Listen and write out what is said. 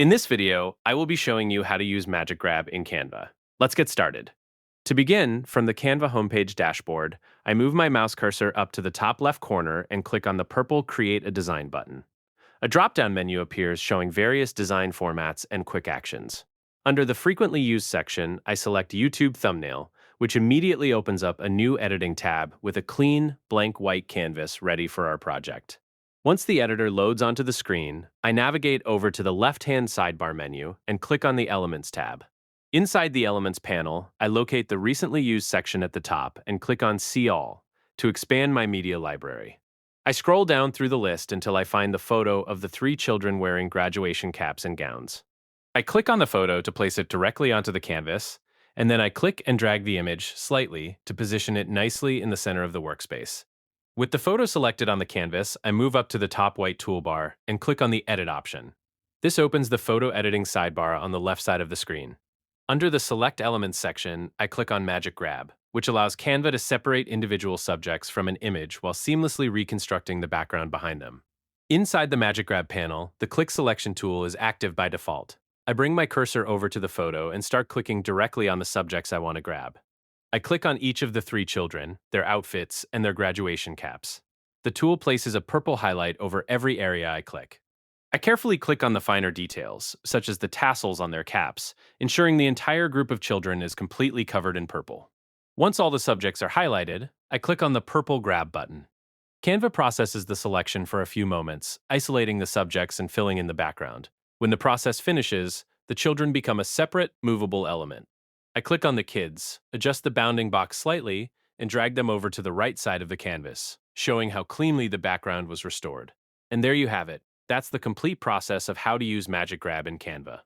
In this video, I will be showing you how to use Magic Grab in Canva. Let's get started. To begin, from the Canva homepage dashboard, I move my mouse cursor up to the top left corner and click on the purple Create a Design button. A drop-down menu appears showing various design formats and quick actions. Under the Frequently Used section, I select YouTube Thumbnail, which immediately opens up a new editing tab with a clean, blank white canvas ready for our project. Once the editor loads onto the screen, I navigate over to the left-hand sidebar menu and click on the Elements tab. Inside the Elements panel, I locate the Recently Used section at the top and click on See All to expand my media library. I scroll down through the list until I find the photo of the three children wearing graduation caps and gowns. I click on the photo to place it directly onto the canvas, and then I click and drag the image slightly to position it nicely in the center of the workspace. With the photo selected on the canvas, I move up to the top white toolbar and click on the Edit option. This opens the photo editing sidebar on the left side of the screen. Under the Select Elements section, I click on Magic Grab, which allows Canva to separate individual subjects from an image while seamlessly reconstructing the background behind them. Inside the Magic Grab panel, the Click Selection tool is active by default. I bring my cursor over to the photo and start clicking directly on the subjects I want to grab. I click on each of the three children, their outfits, and their graduation caps. The tool places a purple highlight over every area I click. I carefully click on the finer details, such as the tassels on their caps, ensuring the entire group of children is completely covered in purple. Once all the subjects are highlighted, I click on the purple Grab button. Canva processes the selection for a few moments, isolating the subjects and filling in the background. When the process finishes, the children become a separate, movable element. I click on the kids, adjust the bounding box slightly, and drag them over to the right side of the canvas, showing how cleanly the background was restored. And there you have it. That's the complete process of how to use Magic Grab in Canva.